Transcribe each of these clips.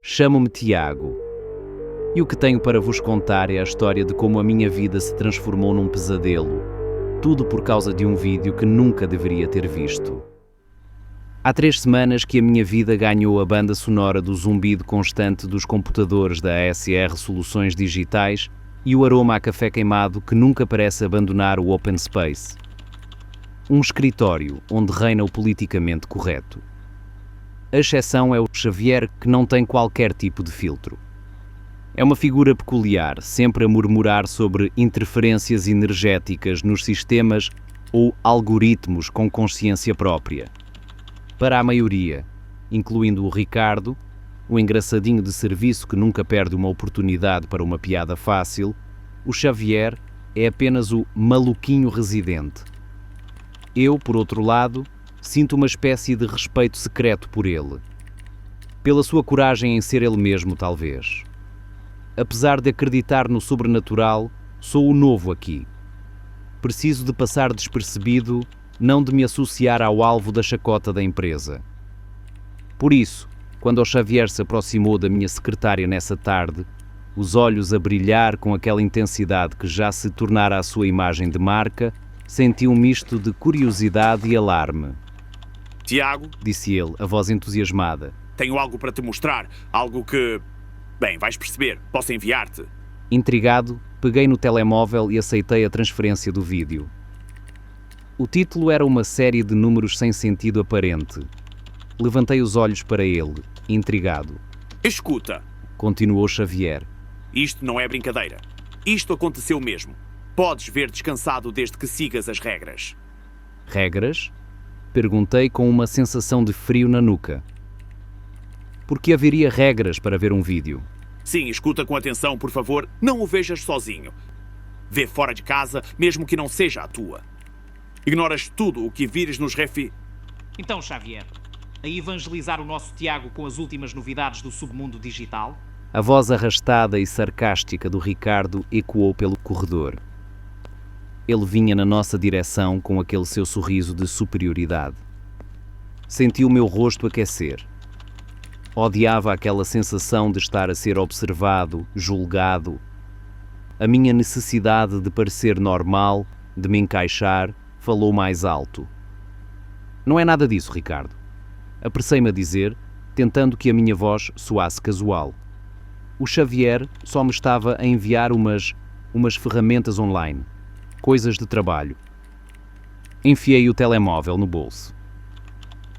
Chamo-me Tiago, e o que tenho para vos contar é a história de como a minha vida se transformou num pesadelo, tudo por causa de um vídeo que nunca deveria ter visto. Há 3 semanas que a minha vida ganhou a banda sonora do zumbido constante dos computadores da ASR Soluções Digitais e o aroma a café queimado que nunca parece abandonar o open space. Um escritório onde reina o politicamente correto. A exceção é o Xavier, que não tem qualquer tipo de filtro. É uma figura peculiar, sempre a murmurar sobre interferências energéticas nos sistemas ou algoritmos com consciência própria. Para a maioria, incluindo o Ricardo, o engraçadinho de serviço que nunca perde uma oportunidade para uma piada fácil, o Xavier é apenas o maluquinho residente. Eu, por outro lado, sinto uma espécie de respeito secreto por ele. Pela sua coragem em ser ele mesmo, talvez. Apesar de acreditar no sobrenatural, sou o novo aqui. Preciso de passar despercebido, não de me associar ao alvo da chacota da empresa. Por isso, quando o Xavier se aproximou da minha secretária nessa tarde, os olhos a brilhar com aquela intensidade que já se tornara a sua imagem de marca, senti um misto de curiosidade e alarme. Tiago, disse ele, a voz entusiasmada. Tenho algo para te mostrar, algo que... Bem, vais perceber, posso enviar-te. Intrigado, peguei no telemóvel e aceitei a transferência do vídeo. O título era uma série de números sem sentido aparente. Levantei os olhos para ele, intrigado. Escuta, continuou Xavier. Isto não é brincadeira. Isto aconteceu mesmo. Podes ver descansado desde que sigas as regras. Regras? Perguntei com uma sensação de frio na nuca. Por que haveria regras para ver um vídeo? Sim, escuta com atenção, por favor. Não o vejas sozinho. Vê fora de casa, mesmo que não seja a tua. Ignoras tudo o que vires nos Então, Xavier, a evangelizar o nosso Tiago com as últimas novidades do submundo digital? A voz arrastada e sarcástica do Ricardo ecoou pelo corredor. Ele vinha na nossa direção com aquele seu sorriso de superioridade. Senti o meu rosto aquecer. Odiava aquela sensação de estar a ser observado, julgado. A minha necessidade de parecer normal, de me encaixar, falou mais alto. Não é nada disso, Ricardo. Apressei-me a dizer, tentando que a minha voz soasse casual. O Xavier só me estava a enviar umas ferramentas online. Coisas de trabalho. Enfiei o telemóvel no bolso.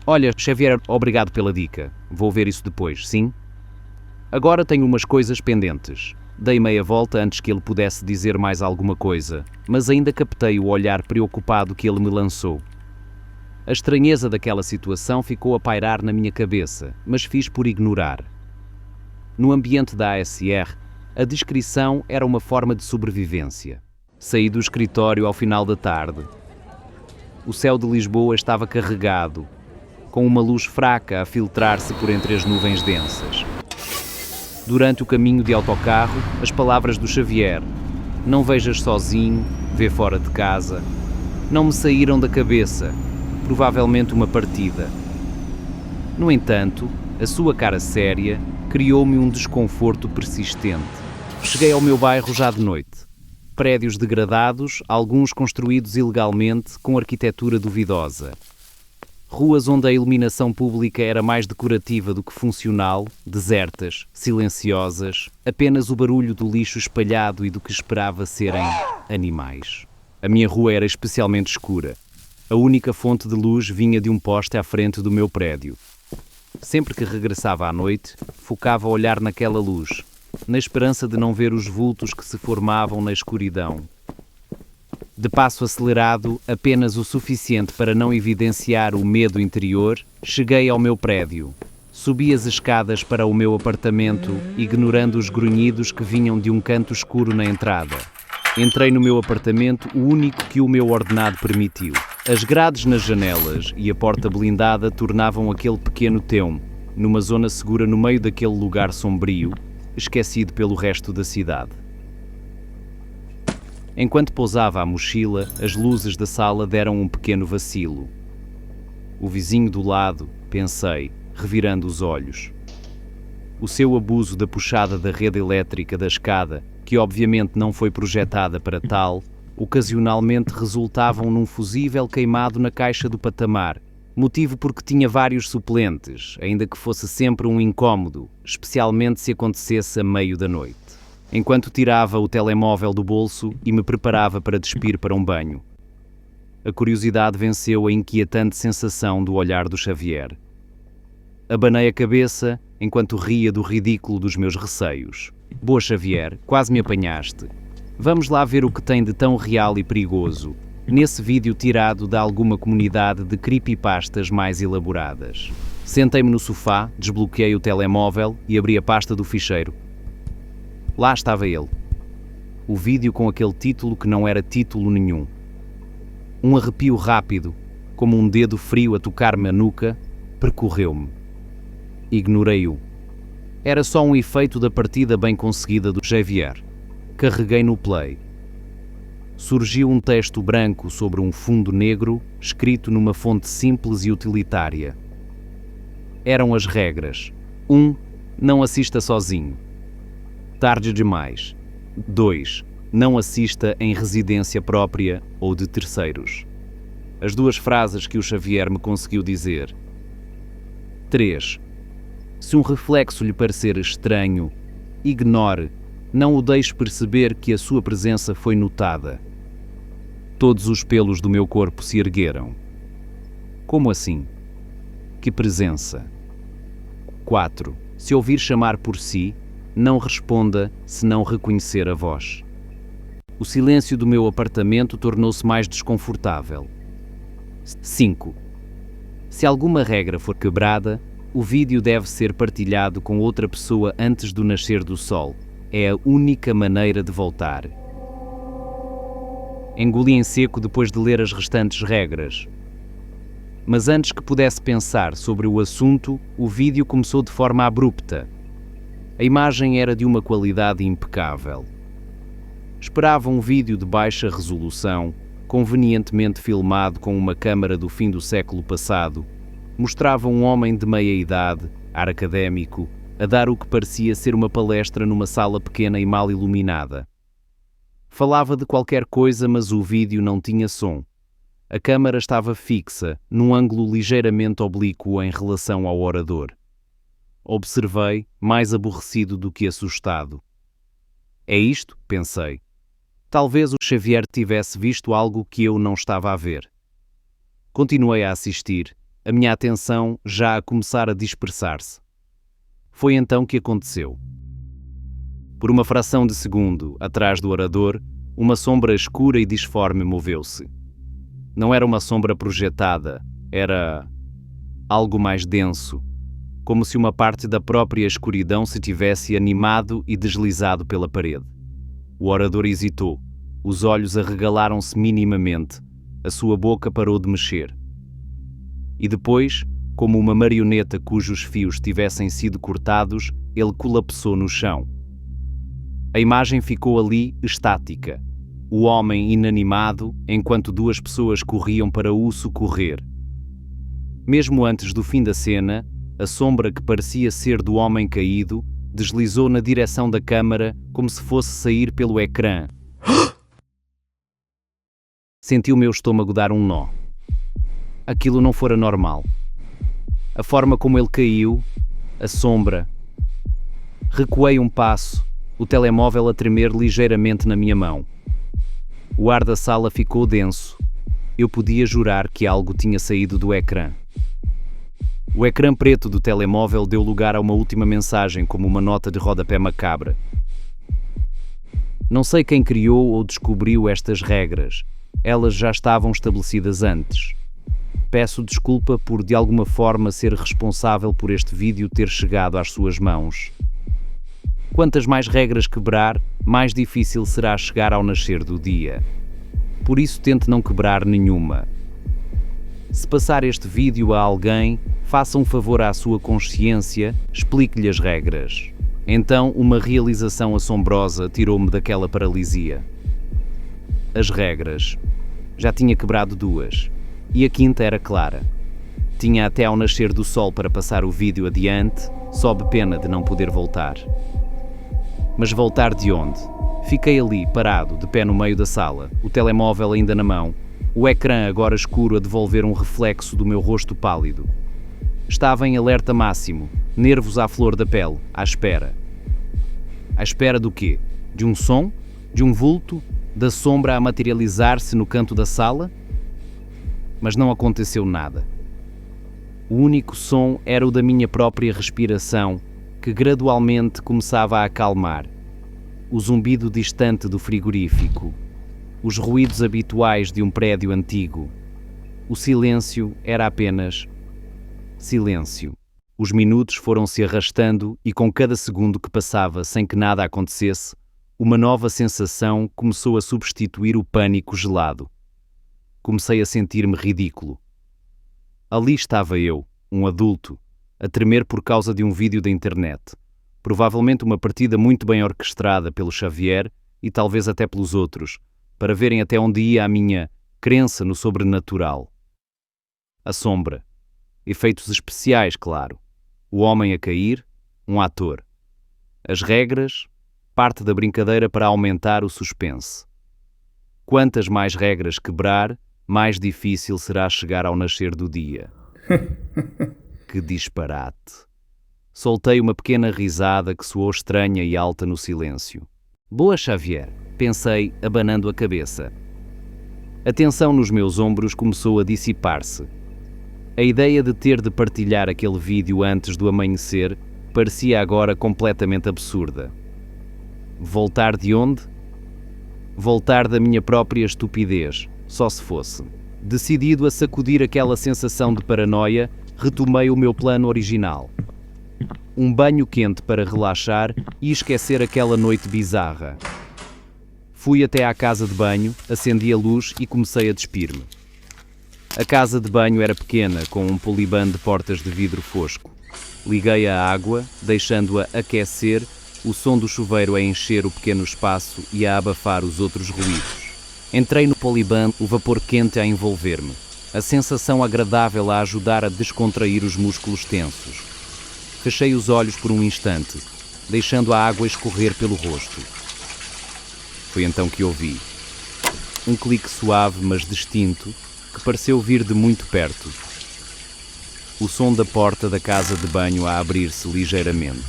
Olha, Xavier, obrigado pela dica. Vou ver isso depois, sim? Agora tenho umas coisas pendentes. Dei meia volta antes que ele pudesse dizer mais alguma coisa, mas ainda captei o olhar preocupado que ele me lançou. A estranheza daquela situação ficou a pairar na minha cabeça, mas fiz por ignorar. No ambiente da ASR, a discrição era uma forma de sobrevivência. Saí do escritório ao final da tarde. O céu de Lisboa estava carregado, com uma luz fraca a filtrar-se por entre as nuvens densas. Durante o caminho de autocarro, as palavras do Xavier, não vejas sozinho, vê fora de casa, não me saíram da cabeça, provavelmente uma partida. No entanto, a sua cara séria criou-me um desconforto persistente. Cheguei ao meu bairro já de noite. Prédios degradados, alguns construídos ilegalmente, com arquitetura duvidosa. Ruas onde a iluminação pública era mais decorativa do que funcional, desertas, silenciosas, apenas o barulho do lixo espalhado e do que esperava serem animais. A minha rua era especialmente escura. A única fonte de luz vinha de um poste à frente do meu prédio. Sempre que regressava à noite, focava a olhar naquela luz, na esperança de não ver os vultos que se formavam na escuridão. De passo acelerado, apenas o suficiente para não evidenciar o medo interior, cheguei ao meu prédio. Subi as escadas para o meu apartamento, ignorando os grunhidos que vinham de um canto escuro na entrada. Entrei no meu apartamento, o único que o meu ordenado permitiu. As grades nas janelas e a porta blindada tornavam aquele pequeno teu, numa zona segura no meio daquele lugar sombrio, esquecido pelo resto da cidade. Enquanto pousava a mochila, as luzes da sala deram um pequeno vacilo. O vizinho do lado, pensei, revirando os olhos. o seu abuso da puxada da rede elétrica da escada, que obviamente não foi projetada para tal, ocasionalmente resultavam num fusível queimado na caixa do patamar, motivo porque tinha vários suplentes, ainda que fosse sempre um incômodo, especialmente se acontecesse a meio da noite. Enquanto tirava o telemóvel do bolso e me preparava para despir para um banho. A curiosidade venceu a inquietante sensação do olhar do Xavier. Abanei a cabeça enquanto ria do ridículo dos meus receios. Boa, Xavier, quase me apanhaste. Vamos lá ver o que tem de tão real e perigoso nesse vídeo tirado de alguma comunidade de creepypastas mais elaboradas. Sentei-me no sofá, desbloqueei o telemóvel e abri a pasta do ficheiro. Lá estava ele. O vídeo com aquele título que não era título nenhum. Um arrepio rápido, como um dedo frio a tocar-me a nuca, percorreu-me. Ignorei-o. Era só um efeito da partida bem conseguida do Xavier. Carreguei no play. Surgiu um texto branco sobre um fundo negro, escrito numa fonte simples e utilitária. Eram as regras. 1. Não assista sozinho. Tarde demais. 2. Não assista em residência própria ou de terceiros. As duas frases que o Xavier me conseguiu dizer. 3. Se um reflexo lhe parecer estranho, ignore, não o deixe perceber que a sua presença foi notada. Todos os pelos do meu corpo se ergueram. Como assim? Que presença? 4. Se ouvir chamar por si, não responda se não reconhecer a voz. O silêncio do meu apartamento tornou-se mais desconfortável. 5. Se alguma regra for quebrada, o vídeo deve ser partilhado com outra pessoa antes do nascer do sol. É a única maneira de voltar. Engoli em seco depois de ler as restantes regras. Mas antes que pudesse pensar sobre o assunto, o vídeo começou de forma abrupta. A imagem era de uma qualidade impecável. Esperava um vídeo de baixa resolução, convenientemente filmado com uma câmara do fim do século passado. Mostrava um homem de meia-idade, ar académico, a dar o que parecia ser uma palestra numa sala pequena e mal iluminada. Falava de qualquer coisa, mas o vídeo não tinha som. A câmara estava fixa, num ângulo ligeiramente oblíquo em relação ao orador. Observei, mais aborrecido do que assustado. É isto? Pensei. Talvez o Xavier tivesse visto algo que eu não estava a ver. Continuei a assistir, a minha atenção já a começar a dispersar-se. Foi então que aconteceu. Por uma fração de segundo, atrás do orador, uma sombra escura e disforme moveu-se. Não era uma sombra projetada, era algo mais denso, como se uma parte da própria escuridão se tivesse animado e deslizado pela parede. O orador hesitou, os olhos arregalaram-se minimamente, a sua boca parou de mexer. E depois, como uma marioneta cujos fios tivessem sido cortados, ele colapsou no chão. A imagem ficou ali estática, o homem inanimado, enquanto duas pessoas corriam para o socorrer. Mesmo antes do fim da cena, a sombra que parecia ser do homem caído deslizou na direção da câmara como se fosse sair pelo ecrã. Senti o meu estômago dar um nó. Aquilo não fora normal. A forma como ele caiu, a sombra. Recuei um passo, o telemóvel a tremer ligeiramente na minha mão. O ar da sala ficou denso. Eu podia jurar que algo tinha saído do ecrã. O ecrã preto do telemóvel deu lugar a uma última mensagem como uma nota de rodapé macabra. Não sei quem criou ou descobriu estas regras. Elas já estavam estabelecidas antes. Peço desculpa por de alguma forma ser responsável por este vídeo ter chegado às suas mãos. Quantas mais regras quebrar, mais difícil será chegar ao nascer do dia. Por isso tente não quebrar nenhuma. Se passar este vídeo a alguém, faça um favor à sua consciência, explique-lhe as regras. Então, uma realização assombrosa tirou-me daquela paralisia. As regras. Já tinha quebrado duas. E a quinta era clara. Tinha até ao nascer do sol para passar o vídeo adiante, sob pena de não poder voltar. Mas voltar de onde? Fiquei ali, parado, de pé no meio da sala, o telemóvel ainda na mão, o ecrã agora escuro a devolver um reflexo do meu rosto pálido. Estava em alerta máximo, nervos à flor da pele, à espera. À espera do quê? De um som? De um vulto? Da sombra a materializar-se no canto da sala? Mas não aconteceu nada. O único som era o da minha própria respiração, que gradualmente começava a acalmar. O zumbido distante do frigorífico. Os ruídos habituais de um prédio antigo. O silêncio era apenas silêncio. Os minutos foram se arrastando e com cada segundo que passava sem que nada acontecesse, uma nova sensação começou a substituir o pânico gelado. Comecei a sentir-me ridículo. Ali estava eu, um adulto, a tremer por causa de um vídeo da internet. Provavelmente uma partida muito bem orquestrada pelo Xavier e talvez até pelos outros, para verem até onde ia a minha crença no sobrenatural. A sombra. Efeitos especiais, claro. O homem a cair, um ator. As regras, parte da brincadeira para aumentar o suspense. Quantas mais regras quebrar, mais difícil será chegar ao nascer do dia. Que disparate. Soltei uma pequena risada que soou estranha e alta no silêncio. Boa, Xavier, pensei, abanando a cabeça. A tensão nos meus ombros começou a dissipar-se. A ideia de ter de partilhar aquele vídeo antes do amanhecer parecia agora completamente absurda. Voltar de onde? Voltar da minha própria estupidez, só se fosse. Decidido a sacudir aquela sensação de paranoia, retomei o meu plano original. Um banho quente para relaxar e esquecer aquela noite bizarra. Fui até à casa de banho, acendi a luz e comecei a despir-me. A casa de banho era pequena, com um poliband de portas de vidro fosco. Liguei a água, deixando-a aquecer, o som do chuveiro a encher o pequeno espaço e a abafar os outros ruídos. Entrei no poliband, o vapor quente a envolver-me, a sensação agradável a ajudar a descontrair os músculos tensos. Fechei os olhos por um instante, deixando a água escorrer pelo rosto. Foi então que ouvi um clique suave, mas distinto, que pareceu vir de muito perto. O som da porta da casa de banho a abrir-se ligeiramente.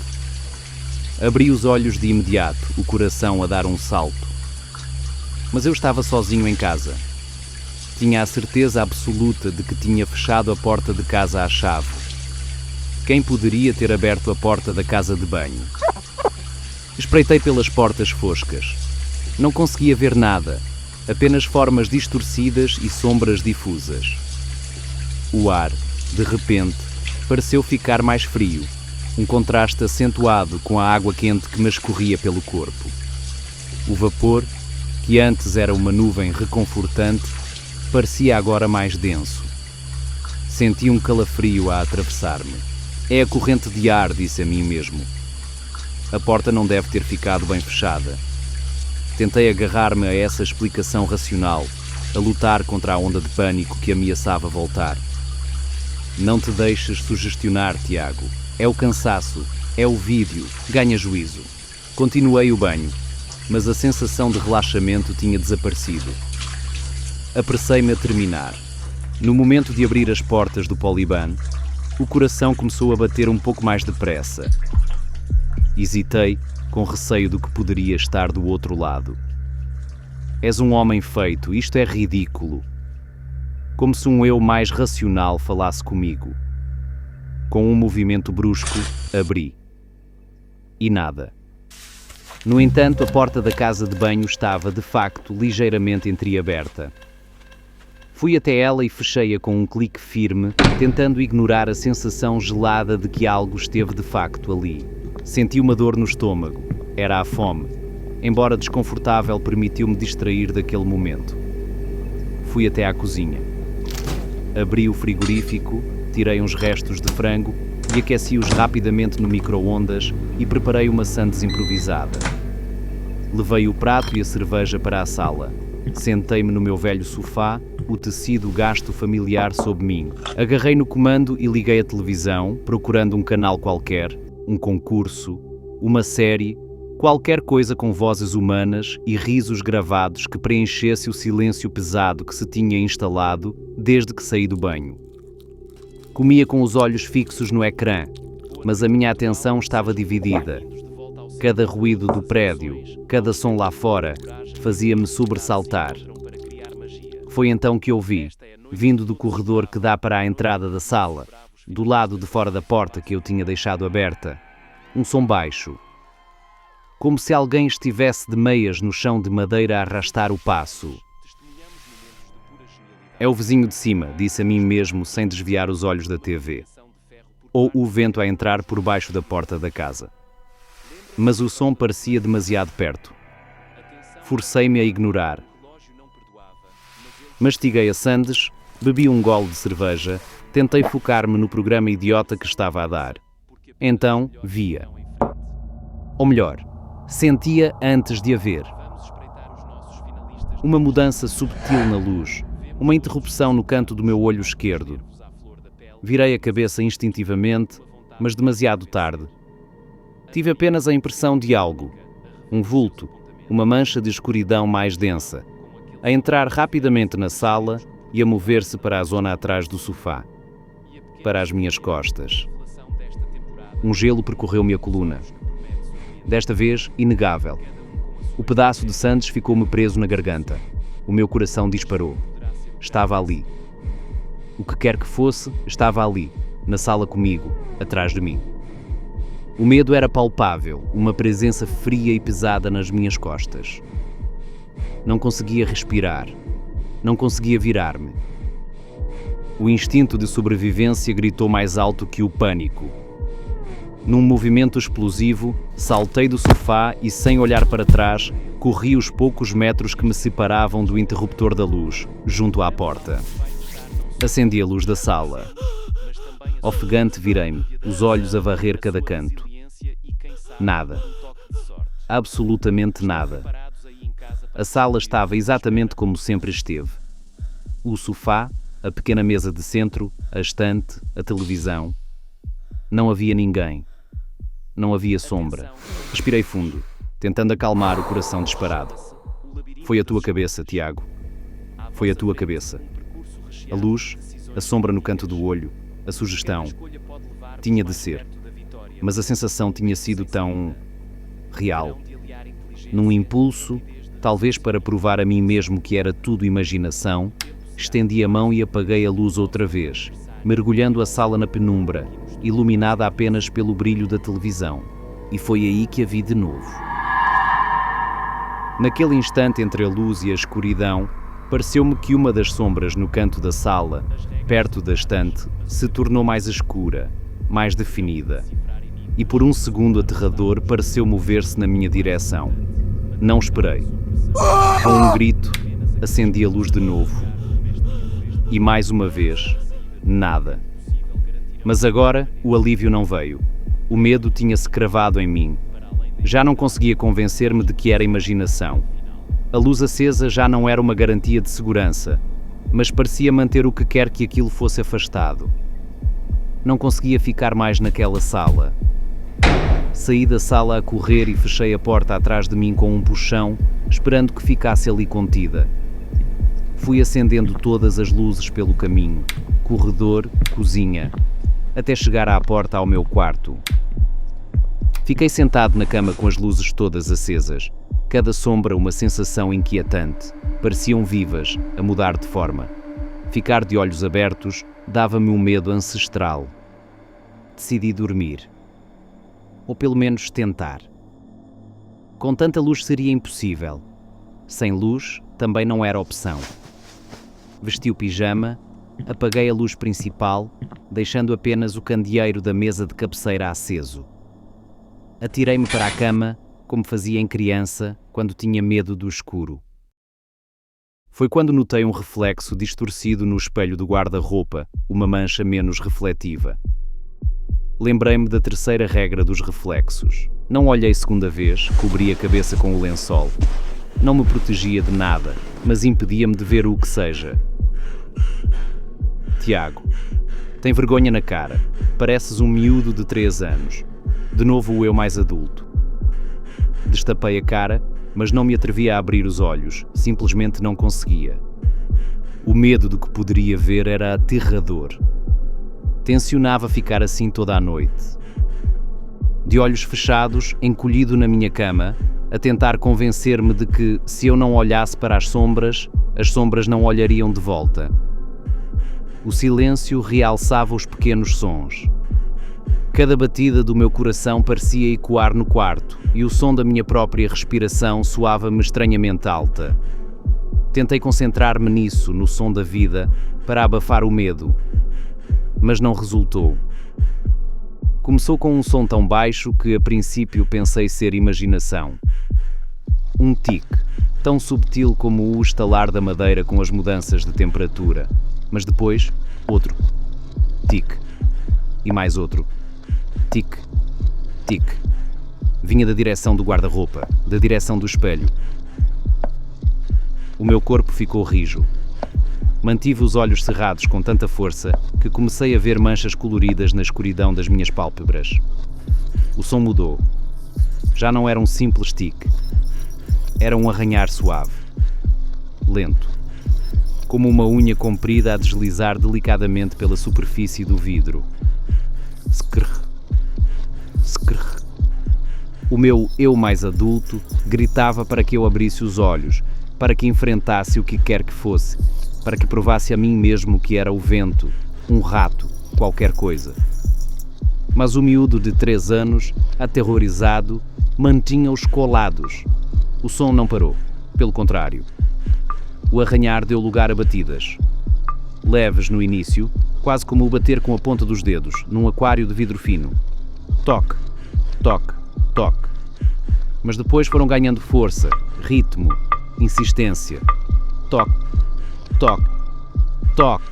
Abri os olhos de imediato, o coração a dar um salto. Mas eu estava sozinho em casa. Tinha a certeza absoluta de que tinha fechado a porta de casa à chave. Quem poderia ter aberto a porta da casa de banho? Espreitei pelas portas foscas. Não conseguia ver nada, apenas formas distorcidas e sombras difusas. O ar, de repente, pareceu ficar mais frio, um contraste acentuado com a água quente que me escorria pelo corpo. O vapor, que antes era uma nuvem reconfortante, parecia agora mais denso. Senti um calafrio a atravessar-me. É a corrente de ar, disse a mim mesmo. A porta não deve ter ficado bem fechada. Tentei agarrar-me a essa explicação racional, a lutar contra a onda de pânico que ameaçava voltar. Não te deixes sugestionar, Tiago. É o cansaço, é o vídeo, ganha juízo. Continuei o banho, mas a sensação de relaxamento tinha desaparecido. Apressei-me a terminar. No momento de abrir as portas do Poliban, o coração começou a bater um pouco mais depressa. Hesitei, com receio do que poderia estar do outro lado. És um homem feito, isto é ridículo. Como se um eu mais racional falasse comigo. Com um movimento brusco, abri. E nada. No entanto, a porta da casa de banho estava, de facto, ligeiramente entreaberta. Fui até ela e fechei-a com um clique firme, tentando ignorar a sensação gelada de que algo esteve de facto ali. Senti uma dor no estômago. Era a fome. Embora desconfortável, permitiu-me distrair daquele momento. Fui até à cozinha. Abri o frigorífico, tirei uns restos de frango e aqueci-os rapidamente no micro-ondas e preparei uma sandes improvisada. Levei o prato e a cerveja para a sala. Sentei-me no meu velho sofá, o tecido gasto familiar sob mim. Agarrei no comando e liguei a televisão, procurando um canal qualquer, um concurso, uma série, qualquer coisa com vozes humanas e risos gravados que preenchesse o silêncio pesado que se tinha instalado desde que saí do banho. Comia com os olhos fixos no ecrã, mas a minha atenção estava dividida. Cada ruído do prédio, cada som lá fora, fazia-me sobressaltar. Foi então que ouvi, vindo do corredor que dá para a entrada da sala, do lado de fora da porta que eu tinha deixado aberta, um som baixo, como se alguém estivesse de meias no chão de madeira a arrastar o passo. É o vizinho de cima, disse a mim mesmo sem desviar os olhos da TV. Ou o vento a entrar por baixo da porta da casa. Mas o som parecia demasiado perto. Forcei-me a ignorar. Mastiguei a sandes, bebi um gole de cerveja, tentei focar-me no programa idiota que estava a dar. Então, via. Ou melhor, sentia antes de a ver. Uma mudança subtil na luz, uma interrupção no canto do meu olho esquerdo. Virei a cabeça instintivamente, mas demasiado tarde. Tive apenas a impressão de algo, um vulto, uma mancha de escuridão mais densa, a entrar rapidamente na sala e a mover-se para a zona atrás do sofá, para as minhas costas. Um gelo percorreu-me a coluna. Desta vez, inegável. O pedaço de sandes ficou-me preso na garganta. O meu coração disparou. Estava ali. O que quer que fosse, estava ali, na sala comigo, atrás de mim. O medo era palpável, uma presença fria e pesada nas minhas costas. Não conseguia respirar. Não conseguia virar-me. O instinto de sobrevivência gritou mais alto que o pânico. Num movimento explosivo, saltei do sofá e, sem olhar para trás, corri os poucos metros que me separavam do interruptor da luz, junto à porta. Acendi a luz da sala. Ofegante virei-me, os olhos a varrer cada canto. Nada. Absolutamente nada. A sala estava exatamente como sempre esteve. O sofá, a pequena mesa de centro, a estante, a televisão. Não havia ninguém. Não havia sombra. Respirei fundo, tentando acalmar o coração disparado. Foi a tua cabeça, Tiago. Foi a tua cabeça. A luz, a sombra no canto do olho, a sugestão. Tinha de ser. Mas a sensação tinha sido tão real. Num impulso, talvez para provar a mim mesmo que era tudo imaginação, estendi a mão e apaguei a luz outra vez, mergulhando a sala na penumbra, iluminada apenas pelo brilho da televisão. E foi aí que a vi de novo. Naquele instante entre a luz e a escuridão, pareceu-me que uma das sombras no canto da sala, perto da estante, se tornou mais escura, mais definida. E por um segundo aterrador pareceu mover-se na minha direção. Não esperei. Com um grito, acendi a luz de novo. E mais uma vez, nada. Mas agora o alívio não veio. O medo tinha-se cravado em mim. Já não conseguia convencer-me de que era imaginação. A luz acesa já não era uma garantia de segurança, mas parecia manter o que quer que aquilo fosse afastado. Não conseguia ficar mais naquela sala. Saí da sala a correr e fechei a porta atrás de mim com um puxão, esperando que ficasse ali contida. Fui acendendo todas as luzes pelo caminho, corredor, cozinha, até chegar à porta ao meu quarto. Fiquei sentado na cama com as luzes todas acesas, cada sombra uma sensação inquietante. Pareciam vivas, a mudar de forma. Ficar de olhos abertos dava-me um medo ancestral. Decidi dormir. Ou pelo menos tentar. Com tanta luz seria impossível. Sem luz, também não era opção. Vesti o pijama, apaguei a luz principal, deixando apenas o candeeiro da mesa de cabeceira aceso. Atirei-me para a cama, como fazia em criança, quando tinha medo do escuro. Foi quando notei um reflexo distorcido no espelho do guarda-roupa, uma mancha menos refletiva. Lembrei-me da terceira regra dos reflexos. Não olhei segunda vez, cobri a cabeça com o lençol. não me protegia de nada, mas impedia-me de ver o que seja. Tiago, tem vergonha na cara. Pareces um miúdo de 3 anos. De novo o eu mais adulto. Destapei a cara, mas não me atrevia a abrir os olhos. Simplesmente não conseguia. O medo do que poderia ver era aterrador. Tencionava ficar assim toda a noite. De olhos fechados, encolhido na minha cama, a tentar convencer-me de que, se eu não olhasse para as sombras não olhariam de volta. O silêncio realçava os pequenos sons. Cada batida do meu coração parecia ecoar no quarto, e o som da minha própria respiração soava-me estranhamente alta. Tentei concentrar-me nisso, no som da vida, para abafar o medo, mas não resultou. Começou com um som tão baixo que a princípio pensei ser imaginação. Um tique, tão subtil como o estalar da madeira com as mudanças de temperatura. Mas depois, outro. Tique. E mais outro. Tique. Tique. Vinha da direção do guarda-roupa, da direção do espelho. O meu corpo ficou rijo. Mantive os olhos cerrados com tanta força que comecei a ver manchas coloridas na escuridão das minhas pálpebras. O som mudou. Já não era um simples tique. Era um arranhar suave. Lento. Como uma unha comprida a deslizar delicadamente pela superfície do vidro. Skrr. Skrr. O meu eu mais adulto gritava para que eu abrisse os olhos, para que enfrentasse o que quer que fosse, para que provasse a mim mesmo que era o vento, um rato, qualquer coisa. Mas o miúdo de 3 anos, aterrorizado, mantinha-os colados. O som não parou, pelo contrário. O arranhar deu lugar a batidas. Leves no início, quase como o bater com a ponta dos dedos, num aquário de vidro fino. Toque, toque, toque. Mas depois foram ganhando força, ritmo, insistência. Toque, toque, toque.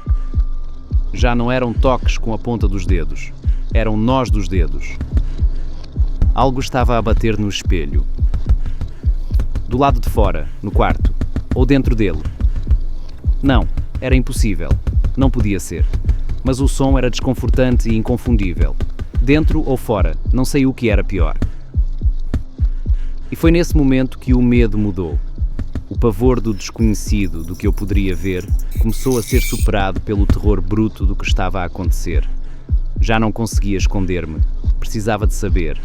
Já não eram toques com a ponta dos dedos, eram nós dos dedos. Algo estava a bater no espelho. Do lado de fora, no quarto. Ou dentro dele. Não, era impossível. Não podia ser. Mas o som era desconfortante e inconfundível. Dentro ou fora, não sei o que era pior. E foi nesse momento que o medo mudou. O pavor do desconhecido, do que eu poderia ver, começou a ser superado pelo terror bruto do que estava a acontecer. Já não conseguia esconder-me. Precisava de saber.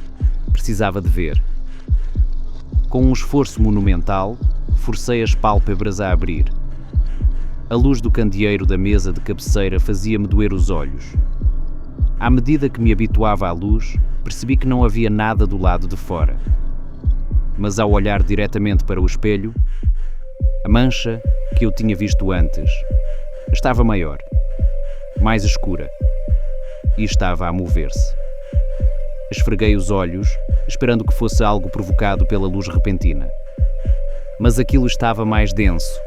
Precisava de ver. Com um esforço monumental, forcei as pálpebras a abrir. A luz do candeeiro da mesa de cabeceira fazia-me doer os olhos. À medida que me habituava à luz, percebi que não havia nada do lado de fora. Mas ao olhar diretamente para o espelho, a mancha que eu tinha visto antes estava maior, mais escura, e estava a mover-se. Esfreguei os olhos, esperando que fosse algo provocado pela luz repentina. Mas aquilo estava mais denso.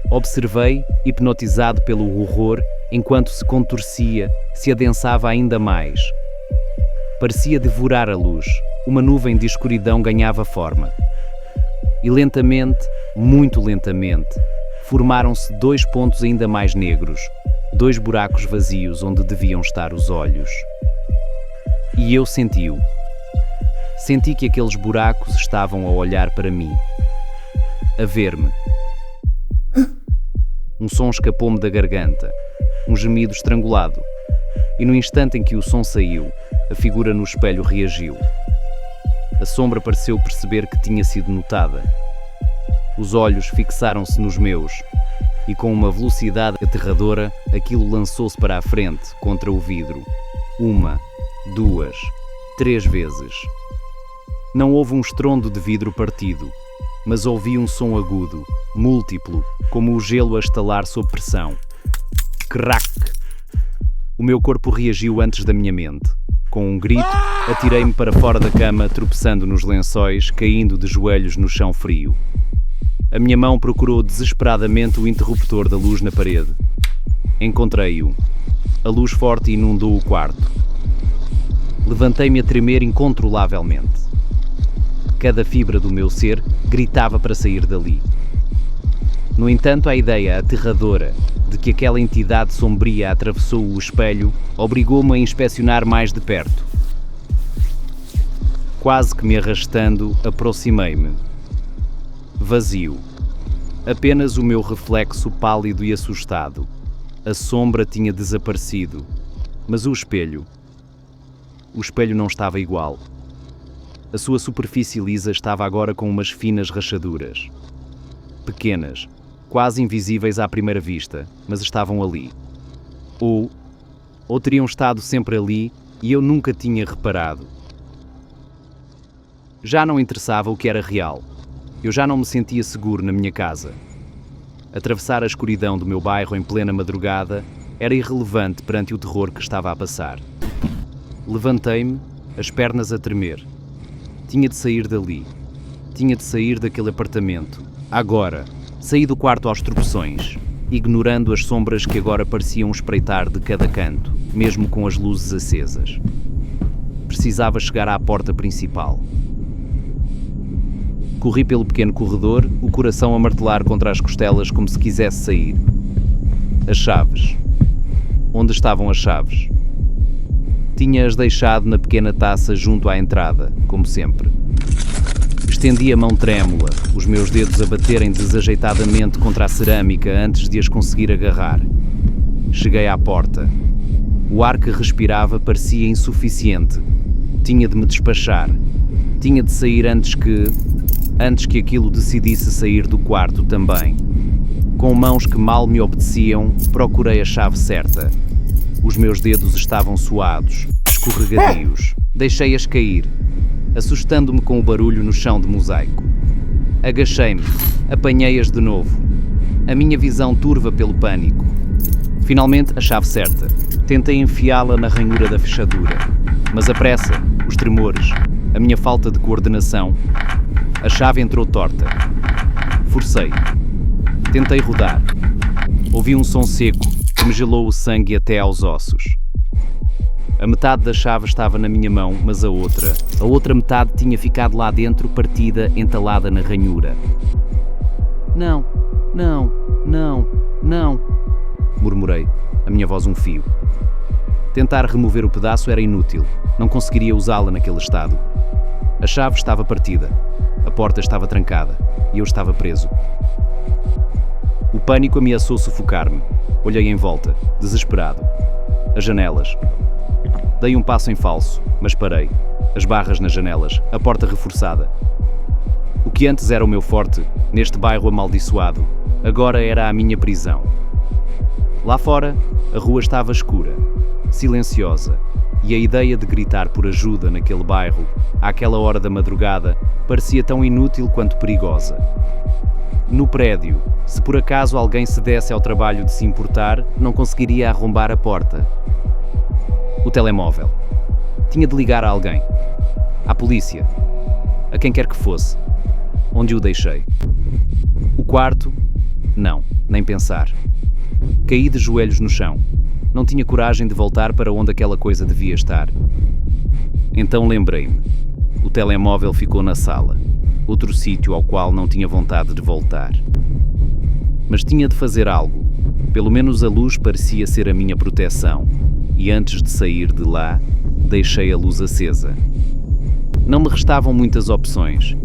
Observei, hipnotizado pelo horror, enquanto se contorcia, se adensava ainda mais. Parecia devorar a luz. Uma nuvem de escuridão ganhava forma. E lentamente, muito lentamente, formaram-se 2 pontos ainda mais negros, 2 buracos vazios onde deviam estar os olhos. E eu senti-o. Senti que aqueles buracos estavam a olhar para mim, a ver-me. Um som escapou-me da garganta, um gemido estrangulado, e no instante em que o som saiu, a figura no espelho reagiu. A sombra pareceu perceber que tinha sido notada. Os olhos fixaram-se nos meus, e com uma velocidade aterradora, aquilo lançou-se para a frente, contra o vidro. 1, 2, 3 vezes. Não houve um estrondo de vidro partido, mas ouvi um som agudo, múltiplo, como o gelo a estalar sob pressão. Crack! O meu corpo reagiu antes da minha mente. Com um grito, atirei-me para fora da cama, tropeçando nos lençóis, caindo de joelhos no chão frio. A minha mão procurou desesperadamente o interruptor da luz na parede. Encontrei-o. A luz forte inundou o quarto. Levantei-me a tremer incontrolavelmente. Cada fibra do meu ser gritava para sair dali. No entanto, a ideia aterradora de que aquela entidade sombria atravessou o espelho obrigou-me a inspecionar mais de perto. Quase que me arrastando, aproximei-me. Vazio. Apenas o meu reflexo pálido e assustado. A sombra tinha desaparecido. Mas o espelho não estava igual. A sua superfície lisa estava agora com umas finas rachaduras. Pequenas, quase invisíveis à primeira vista, mas estavam ali. Ou teriam estado sempre ali e eu nunca tinha reparado. Já não interessava o que era real. Eu já não me sentia seguro na minha casa. Atravessar a escuridão do meu bairro em plena madrugada era irrelevante perante o terror que estava a passar. Levantei-me, as pernas a tremer. Tinha de sair dali. Tinha de sair daquele apartamento. Agora. Saí do quarto aos tropeções, ignorando as sombras que agora pareciam espreitar de cada canto, mesmo com as luzes acesas. Precisava chegar à porta principal. Corri pelo pequeno corredor, o coração a martelar contra as costelas como se quisesse sair. As chaves. Onde estavam as chaves? Tinha-as deixado na pequena taça junto à entrada, como sempre. Estendi a mão trêmula, os meus dedos a baterem desajeitadamente contra a cerâmica antes de as conseguir agarrar. Cheguei à porta. O ar que respirava parecia insuficiente. Tinha de me despachar. Tinha de sair antes que aquilo decidisse sair do quarto também. Com mãos que mal me obedeciam, procurei a chave certa. Os meus dedos estavam suados, escorregadios. Deixei-as cair, assustando-me com o barulho no chão de mosaico. Agachei-me, apanhei-as de novo. A minha visão turva pelo pânico. Finalmente, a chave certa. Tentei enfiá-la na ranhura da fechadura. Mas a pressa, os tremores, a minha falta de coordenação. A chave entrou torta. Forcei. Tentei rodar. Ouvi um som seco que me gelou o sangue até aos ossos. A metade da chave estava na minha mão, mas a outra metade tinha ficado lá dentro, partida, entalada na ranhura. Não, não, não, não, murmurei, a minha voz um fio. Tentar remover o pedaço era inútil, não conseguiria usá-la naquele estado. A chave estava partida, a porta estava trancada e eu estava preso. O pânico ameaçou sufocar-me. Olhei em volta, desesperado. As janelas. Dei um passo em falso, mas parei. As barras nas janelas, a porta reforçada. O que antes era o meu forte, neste bairro amaldiçoado, agora era a minha prisão. Lá fora, a rua estava escura, silenciosa, e a ideia de gritar por ajuda naquele bairro, àquela hora da madrugada, parecia tão inútil quanto perigosa. No prédio, se por acaso alguém se desse ao trabalho de se importar, não conseguiria arrombar a porta. O telemóvel. Tinha de ligar a alguém. À polícia. A quem quer que fosse. Onde o deixei. O quarto? Não, nem pensar. Caí de joelhos no chão. Não tinha coragem de voltar para onde aquela coisa devia estar. Então lembrei-me. O telemóvel ficou na sala. Outro sítio ao qual não tinha vontade de voltar. Mas tinha de fazer algo. Pelo menos a luz parecia ser a minha proteção. E antes de sair de lá, deixei a luz acesa. Não me restavam muitas opções.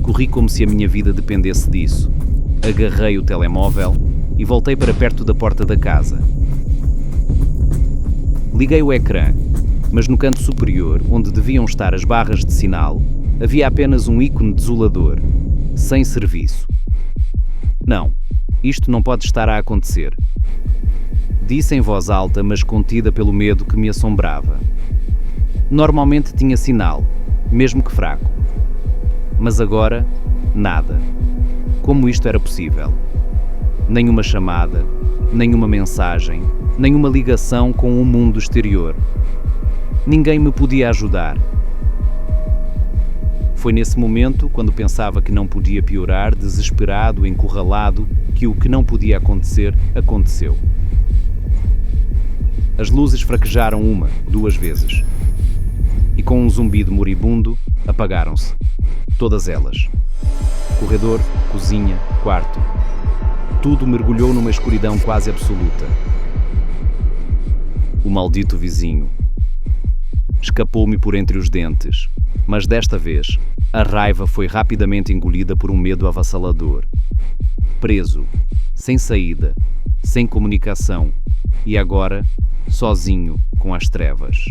Corri como se a minha vida dependesse disso. Agarrei o telemóvel e voltei para perto da porta da casa. Liguei o ecrã, mas no canto superior, onde deviam estar as barras de sinal, havia apenas um ícone desolador, sem serviço. Não, isto não pode estar a acontecer. Disse em voz alta, mas contida pelo medo que me assombrava. Normalmente tinha sinal, mesmo que fraco. Mas agora, nada. Como isto era possível? Nenhuma chamada, nenhuma mensagem, nenhuma ligação com o mundo exterior. Ninguém me podia ajudar. Foi nesse momento, quando pensava que não podia piorar, desesperado, encurralado, que o que não podia acontecer, aconteceu. As luzes fraquejaram 1, 2 vezes. E com um zumbido moribundo, apagaram-se. Todas elas. Corredor, cozinha, quarto. Tudo mergulhou numa escuridão quase absoluta. O maldito vizinho. Escapou-me por entre os dentes, mas desta vez, a raiva foi rapidamente engolida por um medo avassalador. Preso, sem saída, sem comunicação, e agora, sozinho com as trevas.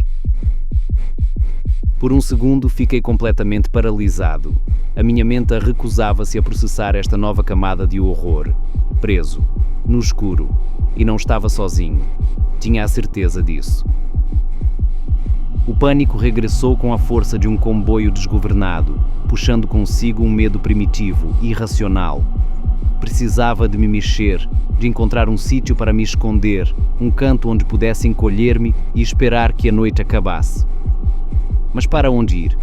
Por um segundo fiquei completamente paralisado. A minha mente recusava-se a processar esta nova camada de horror. Preso, no escuro, e não estava sozinho. Tinha a certeza disso. O pânico regressou com a força de um comboio desgovernado, puxando consigo um medo primitivo, irracional. Precisava de me mexer, de encontrar um sítio para me esconder, um canto onde pudesse encolher-me e esperar que a noite acabasse. Mas para onde ir?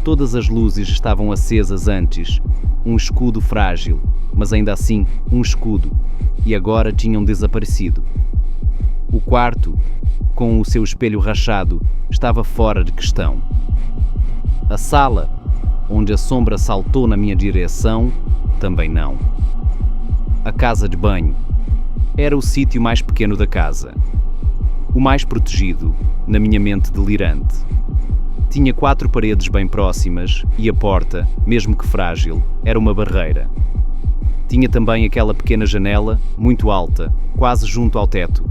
Todas as luzes estavam acesas antes, um escudo frágil, mas ainda assim um escudo, e agora tinham desaparecido. O quarto, com o seu espelho rachado, estava fora de questão. A sala, onde a sombra saltou na minha direção, também não. A casa de banho era o sítio mais pequeno da casa. O mais protegido, na minha mente delirante. Tinha 4 paredes bem próximas e a porta, mesmo que frágil, era uma barreira. Tinha também aquela pequena janela, muito alta, quase junto ao teto,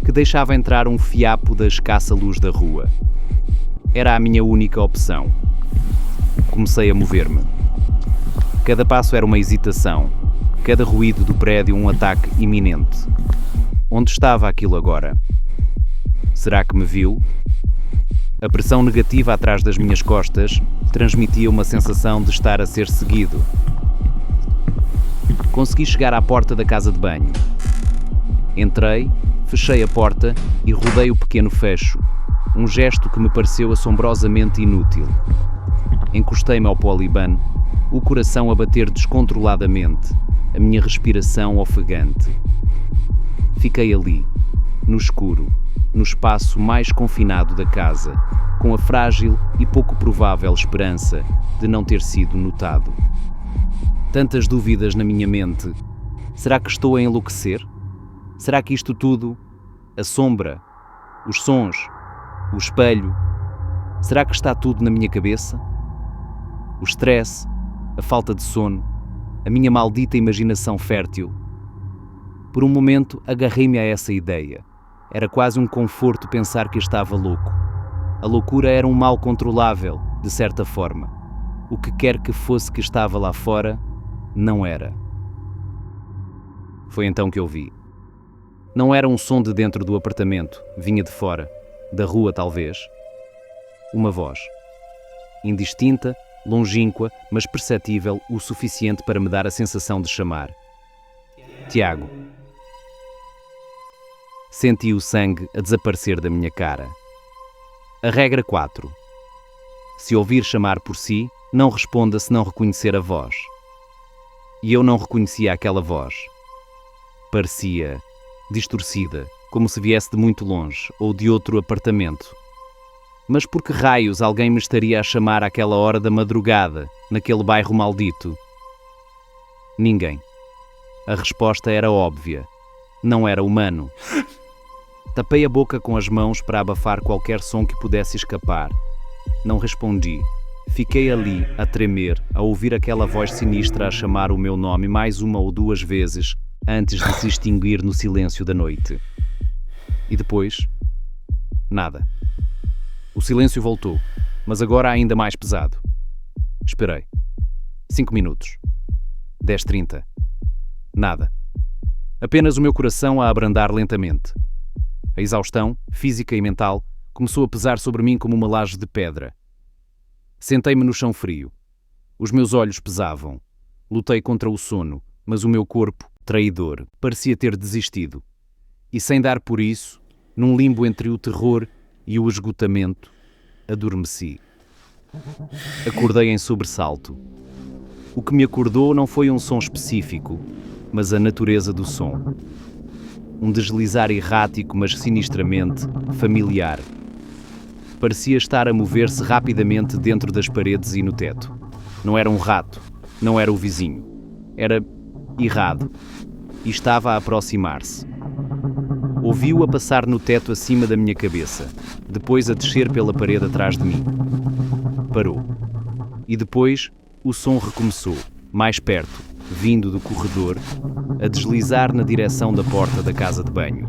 que deixava entrar um fiapo da escassa luz da rua. Era a minha única opção. Comecei a mover-me. Cada passo era uma hesitação, cada ruído do prédio um ataque iminente. Onde estava aquilo agora? Será que me viu? A pressão negativa atrás das minhas costas transmitia uma sensação de estar a ser seguido. Consegui chegar à porta da casa de banho. Entrei, fechei a porta e rodei o pequeno fecho, um gesto que me pareceu assombrosamente inútil. Encostei-me ao poliban, o coração a bater descontroladamente, a minha respiração ofegante. Fiquei ali, no escuro, no espaço mais confinado da casa, com a frágil e pouco provável esperança de não ter sido notado. Tantas dúvidas na minha mente. Será que estou a enlouquecer? Será que isto tudo, a sombra, os sons, o espelho, será que está tudo na minha cabeça? O stress, a falta de sono, a minha maldita imaginação fértil. Por um momento agarrei-me a essa ideia. Era quase um conforto pensar que estava louco. A loucura era um mal controlável, de certa forma. O que quer que fosse que estava lá fora, não era. Foi então que eu vi. Não era um som de dentro do apartamento, vinha de fora, da rua talvez. Uma voz. Indistinta, longínqua, mas perceptível o suficiente para me dar a sensação de chamar. Tiago. Senti o sangue a desaparecer da minha cara. A regra 4. Se ouvir chamar por si, não responda se não reconhecer a voz. E eu não reconhecia aquela voz. Parecia distorcida, como se viesse de muito longe ou de outro apartamento. Mas por que raios alguém me estaria a chamar àquela hora da madrugada, naquele bairro maldito? Ninguém. A resposta era óbvia. Não era humano. Tapei a boca com as mãos para abafar qualquer som que pudesse escapar. Não respondi. Fiquei ali, a tremer, a ouvir aquela voz sinistra a chamar o meu nome mais 1 ou 2 vezes, antes de se extinguir no silêncio da noite. E depois, nada. O silêncio voltou, mas agora ainda mais pesado. Esperei. 5 minutos. 10:30. Nada. Apenas o meu coração a abrandar lentamente. A exaustão, física e mental, começou a pesar sobre mim como uma laje de pedra. Sentei-me no chão frio. Os meus olhos pesavam. Lutei contra o sono, mas o meu corpo, traidor, parecia ter desistido. E sem dar por isso, num limbo entre o terror e o esgotamento, adormeci. Acordei em sobressalto. O que me acordou não foi um som específico, mas a natureza do som. Um deslizar errático, mas sinistramente familiar. Parecia estar a mover-se rapidamente dentro das paredes e no teto. Não era um rato, não era o vizinho. Era errado e estava a aproximar-se. Ouvi-o a passar no teto acima da minha cabeça, depois a descer pela parede atrás de mim. Parou. E depois o som recomeçou, mais perto, vindo do corredor, a deslizar na direção da porta da casa de banho.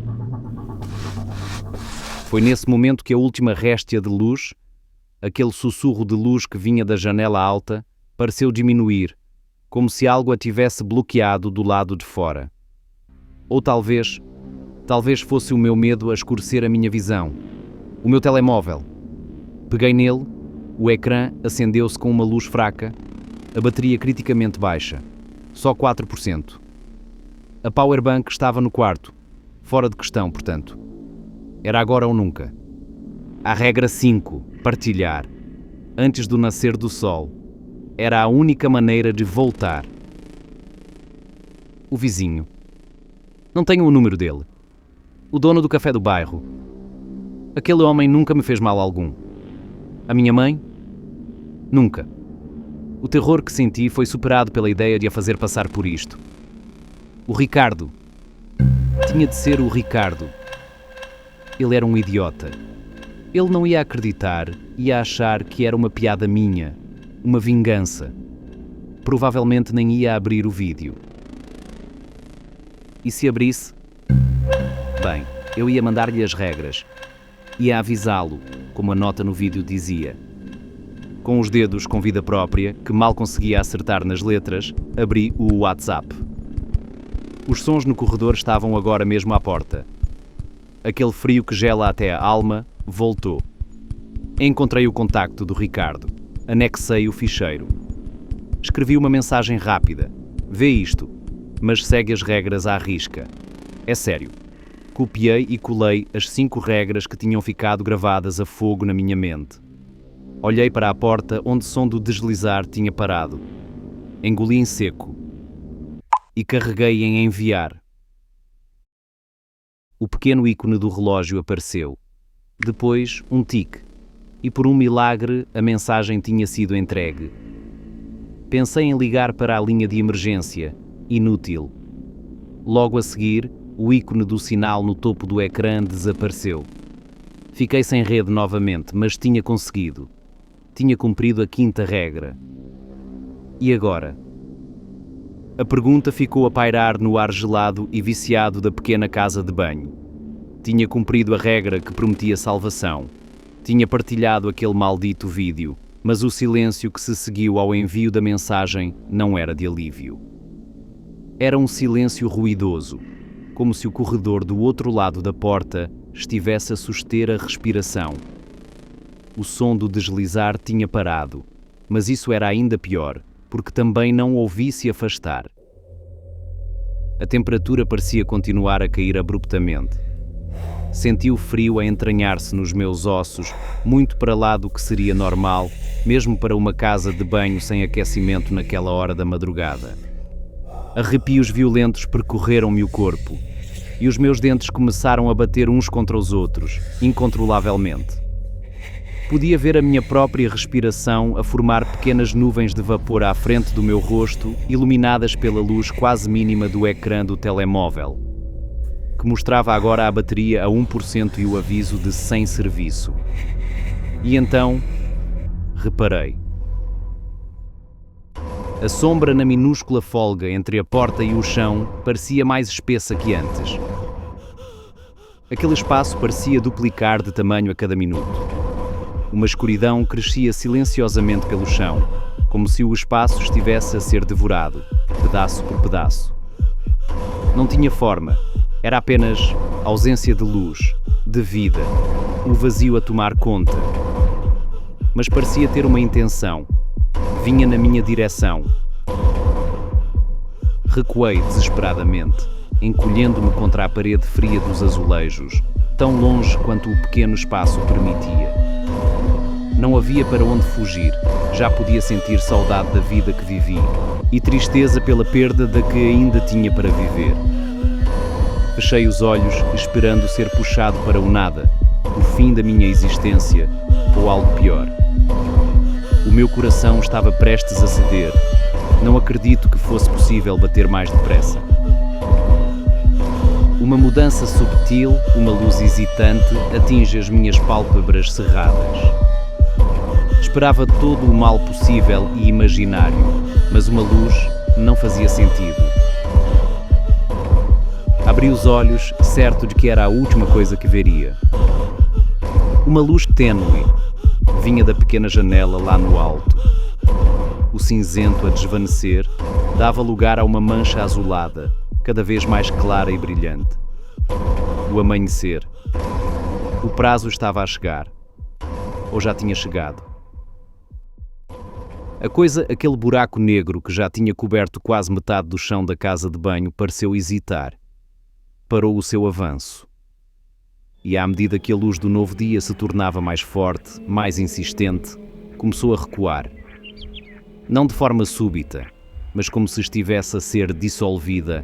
Foi nesse momento que a última réstia de luz, aquele sussurro de luz que vinha da janela alta, pareceu diminuir, como se algo a tivesse bloqueado do lado de fora. Ou talvez fosse o meu medo a escurecer a minha visão. O meu telemóvel. Peguei nele, o ecrã acendeu-se com uma luz fraca, a bateria criticamente baixa, só 4%. A powerbank estava no quarto, fora de questão, portanto. Era agora ou nunca. A regra 5, partilhar, antes do nascer do sol, era a única maneira de voltar. O vizinho. Não tenho o número dele. O dono do café do bairro. Aquele homem nunca me fez mal algum. A minha mãe? Nunca. O terror que senti foi superado pela ideia de a fazer passar por isto. O Ricardo. Tinha de ser o Ricardo. Ele era um idiota. Ele não ia acreditar, ia achar que era uma piada minha, uma vingança. Provavelmente nem ia abrir o vídeo. E se abrisse? Bem, eu ia mandar-lhe as regras. Ia avisá-lo, como a nota no vídeo dizia. Com os dedos com vida própria, que mal conseguia acertar nas letras, abri o WhatsApp. Os sons no corredor estavam agora mesmo à porta. Aquele frio que gela até a alma voltou. Encontrei o contacto do Ricardo. Anexei o ficheiro. Escrevi uma mensagem rápida. Vê isto, mas segue as regras à risca. É sério. Copiei e colei as 5 regras que tinham ficado gravadas a fogo na minha mente. Olhei para a porta onde o som do deslizar tinha parado. Engoli em seco. E carreguei em enviar. O pequeno ícone do relógio apareceu. Depois, um tique. E por um milagre, a mensagem tinha sido entregue. Pensei em ligar para a linha de emergência. Inútil. Logo a seguir, o ícone do sinal no topo do ecrã desapareceu. Fiquei sem rede novamente, mas tinha conseguido. Tinha cumprido a 5ª regra. E agora? A pergunta ficou a pairar no ar gelado e viciado da pequena casa de banho. Tinha cumprido a regra que prometia salvação. Tinha partilhado aquele maldito vídeo, mas o silêncio que se seguiu ao envio da mensagem não era de alívio. Era um silêncio ruidoso, como se o corredor do outro lado da porta estivesse a suster a respiração. O som do deslizar tinha parado, mas isso era ainda pior, porque também não ouvi se afastar. A temperatura parecia continuar a cair abruptamente. Senti o frio a entranhar-se nos meus ossos, muito para lá do que seria normal, mesmo para uma casa de banho sem aquecimento naquela hora da madrugada. Arrepios violentos percorreram-me o corpo, e os meus dentes começaram a bater uns contra os outros, incontrolavelmente. Podia ver a minha própria respiração a formar pequenas nuvens de vapor à frente do meu rosto, iluminadas pela luz quase mínima do ecrã do telemóvel, que mostrava agora a bateria a 1% e o aviso de sem serviço. E então, reparei. A sombra na minúscula folga entre a porta e o chão parecia mais espessa que antes. Aquele espaço parecia duplicar de tamanho a cada minuto. Uma escuridão crescia silenciosamente pelo chão, como se o espaço estivesse a ser devorado, pedaço por pedaço. Não tinha forma, era apenas ausência de luz, de vida, o vazio a tomar conta. Mas parecia ter uma intenção. Vinha na minha direção. Recuei desesperadamente, encolhendo-me contra a parede fria dos azulejos, tão longe quanto o pequeno espaço permitia. Não havia para onde fugir, já podia sentir saudade da vida que vivi e tristeza pela perda da que ainda tinha para viver. Fechei os olhos, esperando ser puxado para o nada, o fim da minha existência ou algo pior. O meu coração estava prestes a ceder. Não acredito que fosse possível bater mais depressa. Uma mudança subtil, uma luz hesitante, atinge as minhas pálpebras cerradas. Esperava todo o mal possível e imaginário, mas uma luz não fazia sentido. Abri os olhos, certo de que era a última coisa que veria. Uma luz tênue vinha da pequena janela lá no alto. O cinzento a desvanecer dava lugar a uma mancha azulada, cada vez mais clara e brilhante. O amanhecer. O prazo estava a chegar. Ou já tinha chegado. A coisa, aquele buraco negro que já tinha coberto quase metade do chão da casa de banho, pareceu hesitar. Parou o seu avanço. E à medida que a luz do novo dia se tornava mais forte, mais insistente, começou a recuar. Não de forma súbita, mas como se estivesse a ser dissolvida,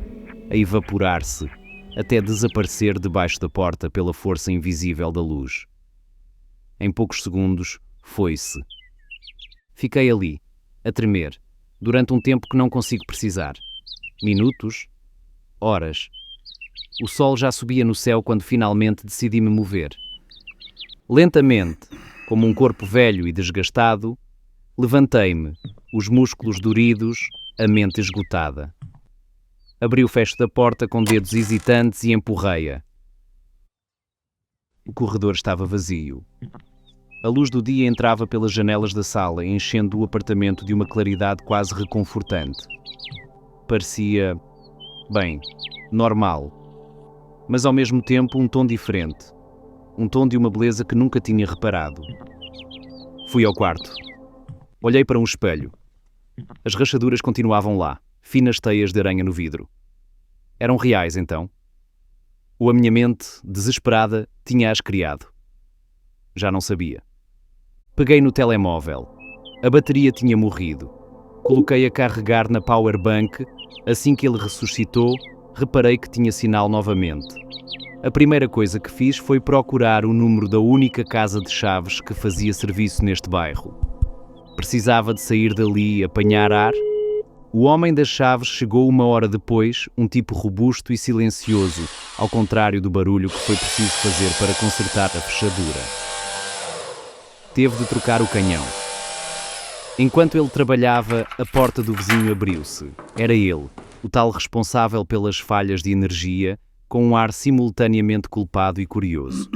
a evaporar-se, até desaparecer debaixo da porta pela força invisível da luz. Em poucos segundos, foi-se. Fiquei ali, a tremer, durante um tempo que não consigo precisar. Minutos? Horas? O sol já subia no céu quando finalmente decidi me mover. Lentamente, como um corpo velho e desgastado, levantei-me, os músculos doridos, a mente esgotada. Abri o fecho da porta com dedos hesitantes e empurrei-a. O corredor estava vazio. A luz do dia entrava pelas janelas da sala, enchendo o apartamento de uma claridade quase reconfortante. Parecia, bem, normal. Mas ao mesmo tempo um tom diferente. Um tom de uma beleza que nunca tinha reparado. Fui ao quarto. Olhei para um espelho. As rachaduras continuavam lá, finas teias de aranha no vidro. Eram reais, então? Ou a minha mente, desesperada, tinha-as criado? Já não sabia. Peguei no telemóvel. A bateria tinha morrido. Coloquei a carregar na powerbank. Assim que ele ressuscitou, reparei que tinha sinal novamente. A primeira coisa que fiz foi procurar o número da única casa de chaves que fazia serviço neste bairro. Precisava de sair dali e apanhar ar. O homem das chaves chegou 1 hora depois, um tipo robusto e silencioso, ao contrário do barulho que foi preciso fazer para consertar a fechadura. Teve de trocar o canhão. Enquanto ele trabalhava, a porta do vizinho abriu-se. Era ele, o tal responsável pelas falhas de energia, com um ar simultaneamente culpado e curioso.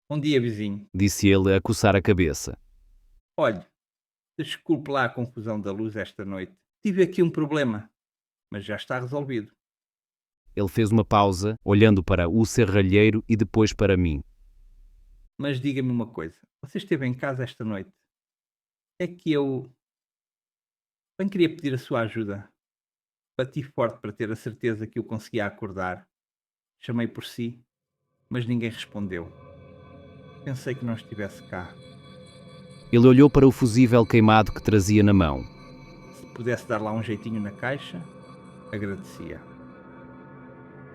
Bom dia, vizinho. Disse ele a coçar a cabeça. Olhe, desculpe lá a confusão da luz esta noite. Tive aqui um problema, mas já está resolvido. Ele fez uma pausa, olhando para o serralheiro e depois para mim. Mas diga-me uma coisa. Você esteve em casa esta noite? É que eu bem queria pedir a sua ajuda. Bati forte para ter a certeza que eu conseguia acordar. Chamei por si, mas ninguém respondeu. Pensei que não estivesse cá. Ele olhou para o fusível queimado que trazia na mão. Se pudesse dar lá um jeitinho na caixa, agradecia.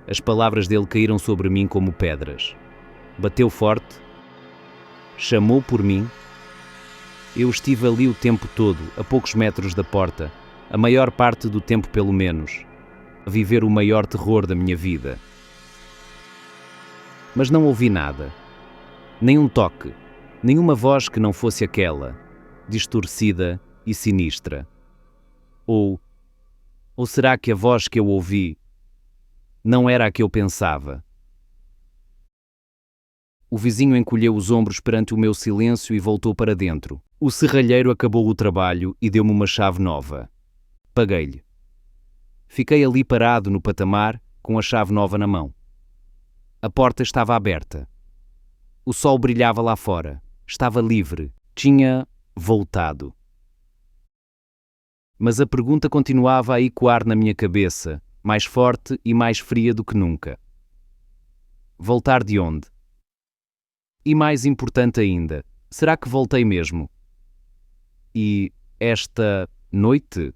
As palavras dele caíram sobre mim como pedras. Bateu forte. Chamou por mim. Eu estive ali o tempo todo, a poucos metros da porta, a maior parte do tempo pelo menos, a viver o maior terror da minha vida. Mas não ouvi nada. Nem um toque, nenhuma voz que não fosse aquela, distorcida e sinistra. Ou será que a voz que eu ouvi não era a que eu pensava? O vizinho encolheu os ombros perante o meu silêncio e voltou para dentro. O serralheiro acabou o trabalho e deu-me uma chave nova. Paguei-lhe. Fiquei ali parado no patamar, com a chave nova na mão. A porta estava aberta. O sol brilhava lá fora. Estava livre. Tinha voltado. Mas a pergunta continuava a ecoar na minha cabeça, mais forte e mais fria do que nunca. Voltar de onde? E mais importante ainda, será que voltei mesmo? E esta noite?